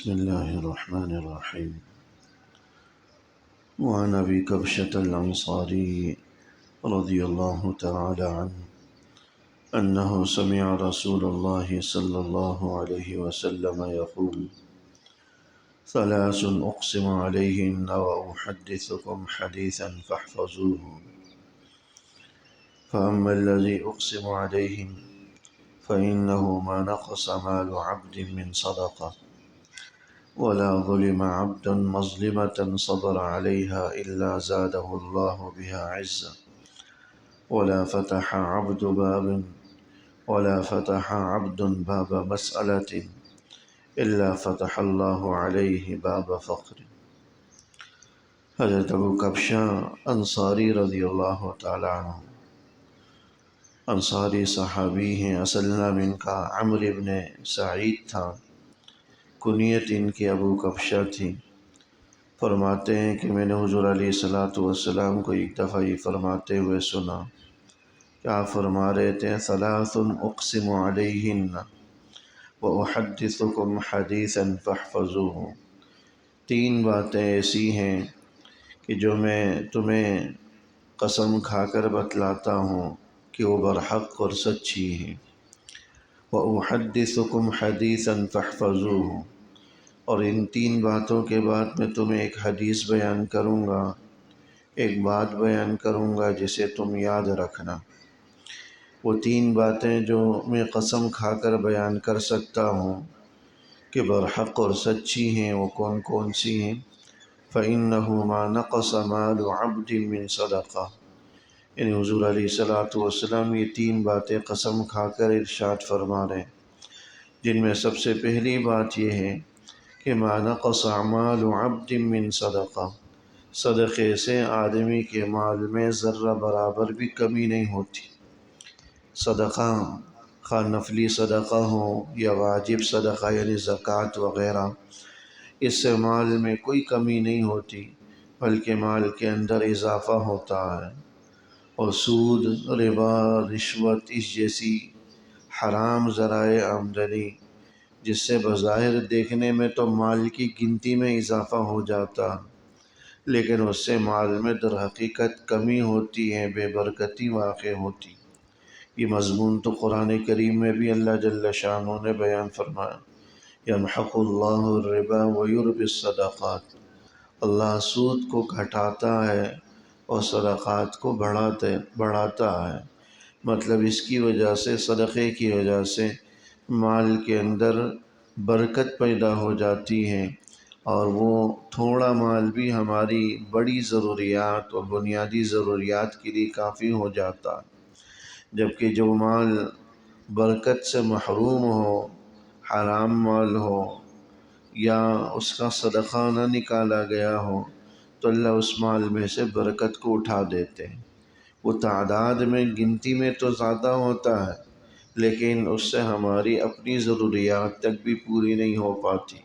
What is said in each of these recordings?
بسم الله الرحمن الرحيم. وعن أبي كبشة الأنصاري رضي الله تعالى عنه أنه سمع رسول الله صلى الله عليه وسلم يقول: ثلاث أقسم عليهن وأحدثكم حديثا فاحفظوه. فأما الذي أقسم عليه فإنه ما نقص مال عبد من صدقة، ولا ظلم عبد مظلمة صبر عليها إلا زاده الله بها عزا، ولا فتح عبد باب مسألة إلا فتح الله عليه باب فقر۔ حضرت ابو کبشہ انصاری رضی اللہ تعالیٰ عنہ انصاری صحابی ہیں۔ اصل نام ان کا عمرو بن سعید تھا، کنیت ان کی ابو کبشہ تھی۔ فرماتے ہیں کہ میں نے حضور علیہ السلام کو ایک دفعہ یہ فرماتے ہوئے سنا کہ آپ فرما رہے تھے: ثلاث اقسم علیہن واحدثکم حدیثا فاحفظوہ۔ تین باتیں ایسی ہیں کہ جو میں تمہیں قسم کھا کر بتلاتا ہوں کہ وہ برحق اور سچی ہیں۔ وَأُحَدِّثُكُمْ حَدِيثًا فَاحْفَظُوهُ، اور ان تین باتوں کے بعد میں تمہیں ایک حدیث بیان کروں گا، ایک بات بیان کروں گا جسے تم یاد رکھنا۔ وہ تین باتیں جو میں قسم کھا کر بیان کر سکتا ہوں کہ برحق اور سچی ہیں، وہ کون کون سی ہیں؟ فَإِنَّهُ مَا نَقَصَ مَالُ عَبْدٍ مِّن صَدَقَةٍ، یعنی حضور علیہ السلام یہ تین باتیں قسم کھا کر ارشاد فرما رہے ہیں، جن میں سب سے پہلی بات یہ ہے کہ مَا نَقَصَ مَالُ عَبْدٍ مِّن صَدَقَةٍ، صدقے سے آدمی کے مال میں ذرہ برابر بھی کمی نہیں ہوتی۔ صدقہ خواہ نفلی صدقہ ہو یا واجب صدقہ یعنی زکوٰۃ وغیرہ، اس سے مال میں کوئی کمی نہیں ہوتی، بلکہ مال کے اندر اضافہ ہوتا ہے۔ اور سود، ربا، رشوت، اس جیسی حرام ذرائع آمدنی جس سے بظاہر دیکھنے میں تو مال کی گنتی میں اضافہ ہو جاتا، لیکن اس سے مال میں در حقیقت کمی ہوتی ہے، بے برکتی واقع ہوتی۔ یہ مضمون تو قرآن کریم میں بھی اللہ جل شانہ نے بیان فرمایا: یمحق اللہ الربا ویربی الصدقات، اللہ سود کو گھٹاتا ہے اور صدقات کو بڑھاتا ہے۔ مطلب اس کی وجہ سے، صدقے کی وجہ سے مال کے اندر برکت پیدا ہو جاتی ہے، اور وہ تھوڑا مال بھی ہماری بڑی ضروریات اور بنیادی ضروریات کے لیے کافی ہو جاتا ہے۔ جبکہ جو مال برکت سے محروم ہو، حرام مال ہو، یا اس کا صدقہ نہ نکالا گیا ہو، تو اللہ اس مال میں سے برکت کو اٹھا دیتے ہیں۔ وہ تعداد میں، گنتی میں تو زیادہ ہوتا ہے، لیکن اس سے ہماری اپنی ضروریات تک بھی پوری نہیں ہو پاتی۔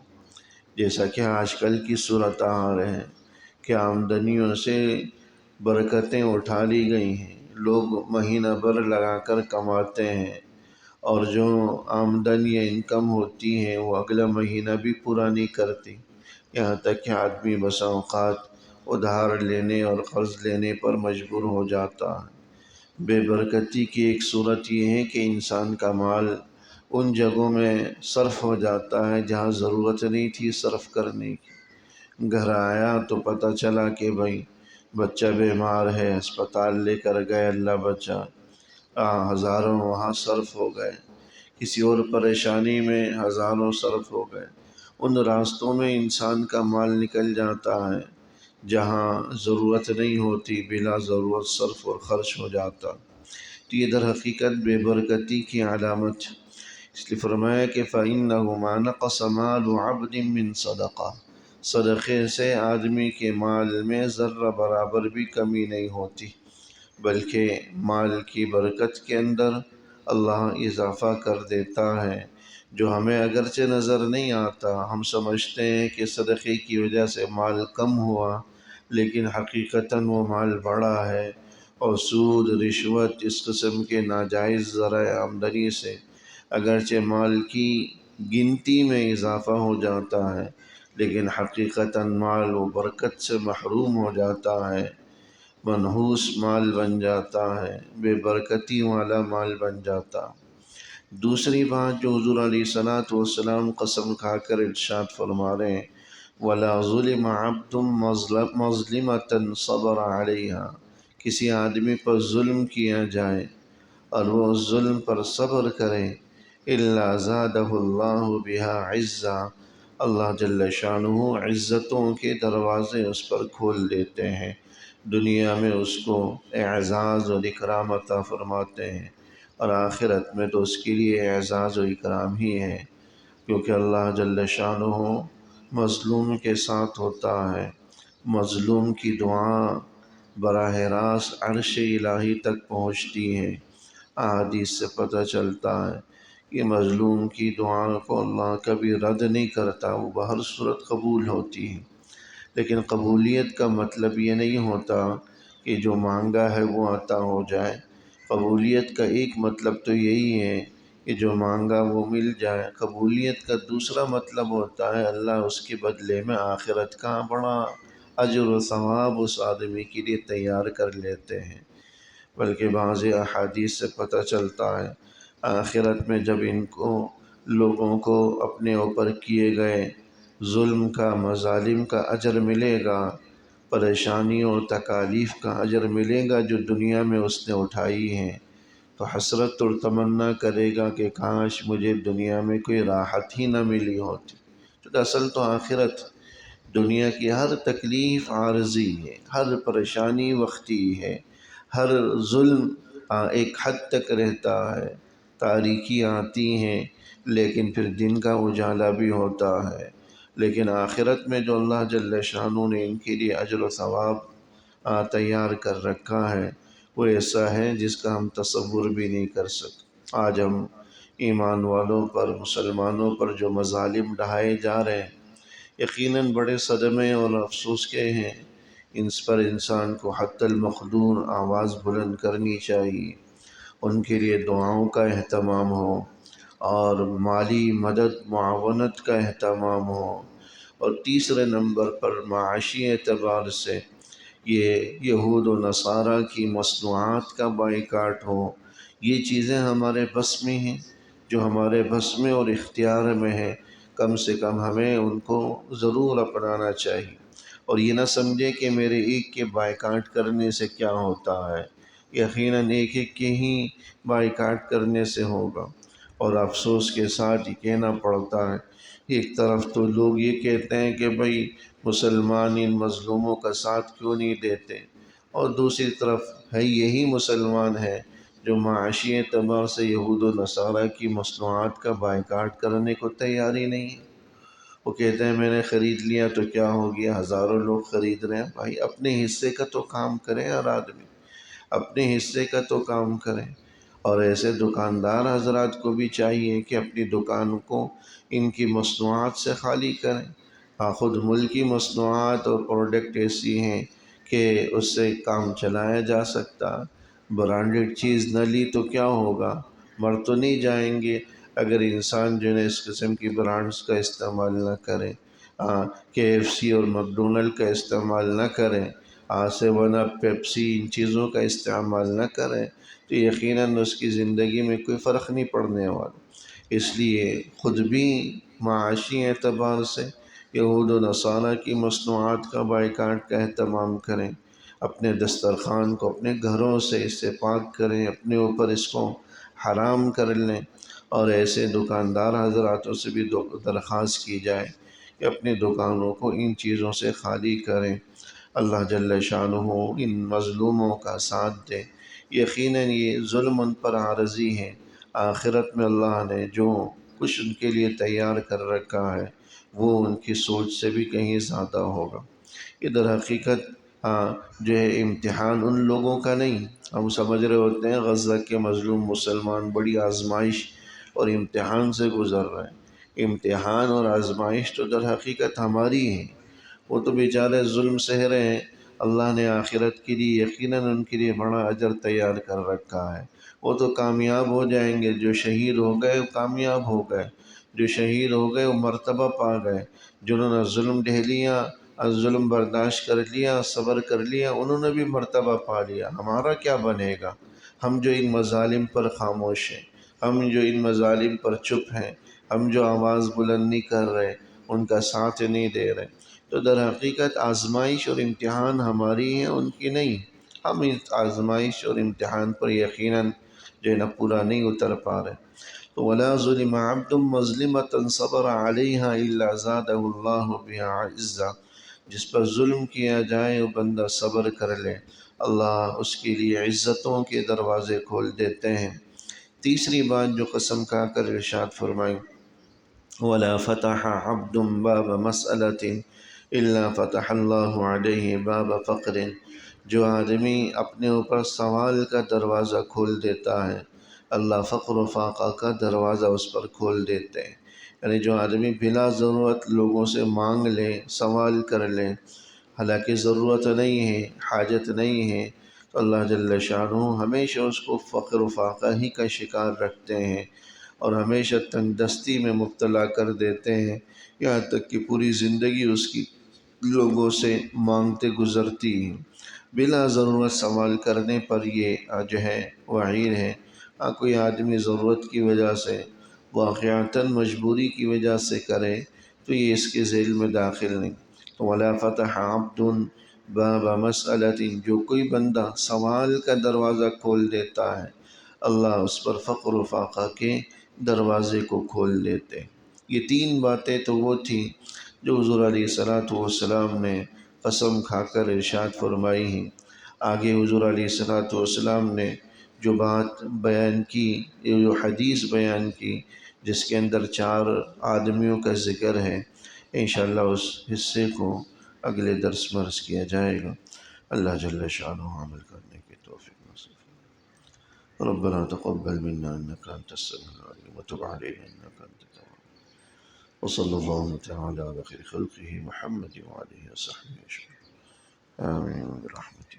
جیسا کہ آج کل کی صورتحال ہے کہ آمدنیوں سے برکتیں اٹھا لی گئی ہیں، لوگ مہینہ بھر لگا کر کماتے ہیں، اور جو آمدن یا انکم ہوتی ہے وہ اگلا مہینہ بھی پورا نہیں کرتی، یہاں تک کہ آدمی بسا اوقات ادھار لینے اور قرض لینے پر مجبور ہو جاتا ہے۔ بے برکتی کی ایک صورت یہ ہے کہ انسان کا مال ان جگہوں میں صرف ہو جاتا ہے جہاں ضرورت نہیں تھی صرف کرنے کی۔ گھر آیا تو پتہ چلا کہ بھائی بچہ بیمار ہے، اسپتال لے کر گئے، اللہ بچا، ہزاروں وہاں صرف ہو گئے، کسی اور پریشانی میں ہزاروں صرف ہو گئے۔ ان راستوں میں انسان کا مال نکل جاتا ہے جہاں ضرورت نہیں ہوتی، بلا ضرورت صرف اور خرچ ہو جاتا، تو یہ در حقیقت بے برکتی کی علامت ہے۔ اس لیے فرمایا کہ فَإِنَّهُ مَا نَقَصَ مَالُ عَبْدٍ مِّن صَدَقَةٍ، صدقے سے آدمی کے مال میں ذرہ برابر بھی کمی نہیں ہوتی، بلکہ مال کی برکت کے اندر اللہ اضافہ کر دیتا ہے، جو ہمیں اگرچہ نظر نہیں آتا۔ ہم سمجھتے ہیں کہ صدقے کی وجہ سے مال کم ہوا، لیکن حقیقتاً وہ مال بڑا ہے، اور سود، رشوت، اس قسم کے ناجائز ذرائع آمدنی سے اگرچہ مال کی گنتی میں اضافہ ہو جاتا ہے، لیکن حقیقتاً مال و برکت سے محروم ہو جاتا ہے، منحوس مال بن جاتا ہے، بے برکتی والا مال بن جاتا۔ دوسری بات جو حضور علیہ الصلوۃ والسلام قسم کھا کر ارشاد فرما رہے ہیں، وَلَا ظُلِمَ عَبْدٌ مَظْلِمَةً صَبَرَ عَلَيْهَا، کسی آدمی پر ظلم کیا جائے اور وہ اس ظلم پر صبر کرے، إِلَّا زَادَهُ اللَّهُ بِهَا عِزًّا، اللہ جل شانہ عزتوں کے دروازے اس پر کھول دیتے ہیں، دنیا میں اس کو اعزاز اور اکرام عطا فرماتے ہیں، اور آخرت میں تو اس کے لیے اعزاز و اکرام ہی ہے، کیونکہ اللہ جل شانہ مظلوم کے ساتھ ہوتا ہے۔ مظلوم کی دعا براہ راست عرش الہی تک پہنچتی ہے۔ احادیث سے پتہ چلتا ہے کہ مظلوم کی دعا کو اللہ کبھی رد نہیں کرتا، وہ بہر صورت قبول ہوتی ہے۔ لیکن قبولیت کا مطلب یہ نہیں ہوتا کہ جو مانگا ہے وہ عطا ہو جائے۔ قبولیت کا ایک مطلب تو یہی ہے کہ جو مانگا وہ مل جائے۔ قبولیت کا دوسرا مطلب ہوتا ہے اللہ اس کے بدلے میں آخرت کا بڑا اجر و ثواب اس آدمی کے لیے تیار کر لیتے ہیں۔ بلکہ بعض احادیث سے پتہ چلتا ہے آخرت میں جب ان کو لوگوں کو اپنے اوپر کیے گئے ظلم کا، مظالم کا اجر ملے گا، پریشانیوں اور تکالیف کا اجر ملے گا جو دنیا میں اس نے اٹھائی ہیں، تو حسرت اور تمنا کرے گا کہ کاش مجھے دنیا میں کوئی راحت ہی نہ ملی ہوتی۔ تو اصل تو آخرت، دنیا کی ہر تکلیف عارضی ہے، ہر پریشانی وقتی ہے، ہر ظلم ایک حد تک رہتا ہے، تاریکی آتی ہیں لیکن پھر دن کا اجالا بھی ہوتا ہے۔ لیکن آخرت میں جو اللہ جل شانہ نے ان کے لیے اجر و ثواب تیار کر رکھا ہے، وہ ایسا ہے جس کا ہم تصور بھی نہیں کر سکتے۔ آج ہم ایمان والوں پر، مسلمانوں پر جو مظالم ڈھائے جا رہے ہیں، یقیناً بڑے صدمے اور افسوس کے ہیں۔ ان پر انسان کو حتی المقدور آواز بلند کرنی چاہیے، ان کے لیے دعاؤں کا اہتمام ہو اور مالی مدد معاونت کا اہتمام ہو، اور تیسرے نمبر پر معاشی اعتبار سے یہ یہود و نصارہ کی مصنوعات کا بائیکاٹ ہو۔ یہ چیزیں ہمارے بس میں ہیں، جو ہمارے بس میں اور اختیار میں ہیں، کم سے کم ہمیں ان کو ضرور اپنانا چاہیے، اور یہ نہ سمجھے کہ میرے ایک کے بائیکاٹ کرنے سے کیا ہوتا ہے، یقیناً ایک ایک کے ہی بائیکاٹ کرنے سے ہوگا۔ اور افسوس کے ساتھ یہ کہنا پڑتا ہے، ایک طرف تو لوگ یہ کہتے ہیں کہ بھئی مسلمان ان مظلوموں کا ساتھ کیوں نہیں دیتے، اور دوسری طرف ہے یہی مسلمان ہیں جو معاشی اعتبار سے یہود و نصارہ کی مصنوعات کا بائیکاٹ کرنے کو تیار ہی نہیں ہے۔ وہ کہتے ہیں میں نے خرید لیا تو کیا ہو گیا، ہزاروں لوگ خرید رہے ہیں۔ بھائی اپنے حصے کا تو کام کریں، ہر آدمی اپنے حصے کا تو کام کریں، اور ایسے دکاندار حضرات کو بھی چاہیے کہ اپنی دکان کو ان کی مصنوعات سے خالی کریں۔ خود ملکی مصنوعات اور پروڈکٹ ایسی ہیں کہ اس سے کام چلایا جا سکتا۔ برانڈڈ چیز نہ لی تو کیا ہوگا، مر تو نہیں جائیں گے اگر انسان جو ہے اس قسم کی برانڈز کا استعمال نہ کرے، KFC اور میکڈونلڈ کا استعمال نہ کریں، 7 اپ، پیپسی، ان چیزوں کا استعمال نہ کریں، تو یقیناً اس کی زندگی میں کوئی فرق نہیں پڑنے والا۔ اس لیے خود بھی معاشی اعتبار سے یہود و نصارہ کی مصنوعات کا بائیکاٹ کا اہتمام کریں، اپنے دسترخوان کو اپنے گھروں سے اس سے پاک کریں، اپنے اوپر اس کو حرام کر لیں، اور ایسے دکاندار حضراتوں سے بھی درخواست کی جائے کہ اپنی دکانوں کو ان چیزوں سے خالی کریں۔ اللہ جل شانہ ان مظلوموں کا ساتھ دے، یقیناً یہ ظلم ان پر عارضی ہے، آخرت میں اللہ نے جو کچھ ان کے لیے تیار کر رکھا ہے وہ ان کی سوچ سے بھی کہیں زیادہ ہوگا۔ ادھر حقیقت جو ہے امتحان ان لوگوں کا نہیں، ہم سمجھ رہے ہوتے ہیں غزہ کے مظلوم مسلمان بڑی آزمائش اور امتحان سے گزر رہے ہیں، امتحان اور آزمائش تو در حقیقت ہماری ہے، وہ تو بیچارے ظلم سہ رہے ہیں، اللہ نے آخرت کے لیے یقیناً ان کے لیے بڑا اجر تیار کر رکھا ہے، وہ تو کامیاب ہو جائیں گے، جو شہید ہو گئے وہ کامیاب ہو گئے، جو شہید ہو گئے وہ مرتبہ پا گئے، جنہوں نے ظلم ڈھہ لیا، ظلم برداشت کر لیا، صبر کر لیا، انہوں نے بھی مرتبہ پا لیا۔ ہمارا کیا بنے گا؟ ہم جو ان مظالم پر خاموش ہیں، ہم جو ان مظالم پر چپ ہیں، ہم جو آواز بلند نہیں کر رہے، ان کا ساتھ نہیں دے رہے، تو در حقیقت آزمائش اور امتحان ہماری ہیں، ان کی نہیں۔ ہم اس آزمائش اور امتحان پر یقیناً جو ہے نا پورا نہیں اتر پا رہے۔ تو وَلَا ظُلِمَ عَبْدٌ مَظْلِمَةً صَبَرَ عَلَيْهَا إِلَّا زَادَهُ اللَّهُ بِهَا عِزًّا، جس پر ظلم کیا جائے وہ بندہ صبر کر لے، اللہ اس کے لیے عزتوں کے دروازے کھول دیتے ہیں۔ تیسری بات جو قسم کھا کر ارشاد فرمائی، وَلَا فَتَحَ عَبْدٌ بَابَ مَسْأَلَةٍ إِلَّا فَتَحَ اللَّهُ عَلَيْهِ بَابَ فَقْرٍ، جو آدمی اپنے اوپر سوال کا دروازہ کھول دیتا ہے، اللہ فقر و فاقہ کا دروازہ اس پر کھول دیتے ہیں۔ یعنی جو آدمی بلا ضرورت لوگوں سے مانگ لے، سوال کر لے، حالانکہ ضرورت نہیں ہے، حاجت نہیں ہے، تو اللہ جل شانہ ہمیشہ اس کو فقر و فاقہ ہی کا شکار رکھتے ہیں اور ہمیشہ تنگ دستی میں مبتلا کر دیتے ہیں، یہاں تک کہ پوری زندگی اس کی لوگوں سے مانگتے گزرتی ہیں۔ بلا ضرورت سوال کرنے پر یہ جو ہے وعید ہے۔ کوئی آدمی ضرورت کی وجہ سے، واقعتاً مجبوری کی وجہ سے کرے تو یہ اس کے ذیل میں داخل نہیں۔ تو وَلَا فَتَحَ عَبْدٌ بَابَ مَسْأَلَةٍ، جو کوئی بندہ سوال کا دروازہ کھول دیتا ہے، اللہ اس پر فقر و فاقہ کے دروازے کو کھول دیتے۔ یہ تین باتیں تو وہ تھیں جو حضور علیہ السلام نے قسم کھا کر ارشاد فرمائی ہیں۔ آگے حضور علیہ السلام نے جو بات بیان کی، یہ جو حدیث بیان کی، جس کے اندر 4 آدمیوں کا ذکر ہے، انشاءاللہ اس حصے کو اگلے درس میں عرض کیا جائے گا۔ اللہ جل شانہ عمل کرنے کی توفیق نصیب فرمائے۔ ربنا تقبل منا انك انت السميع العليم وتب علينا انك انت التواب، وصلى الله تعالى على خير خلقه محمد وعلى اله وصحبه اجمعين، آمين برحمتك۔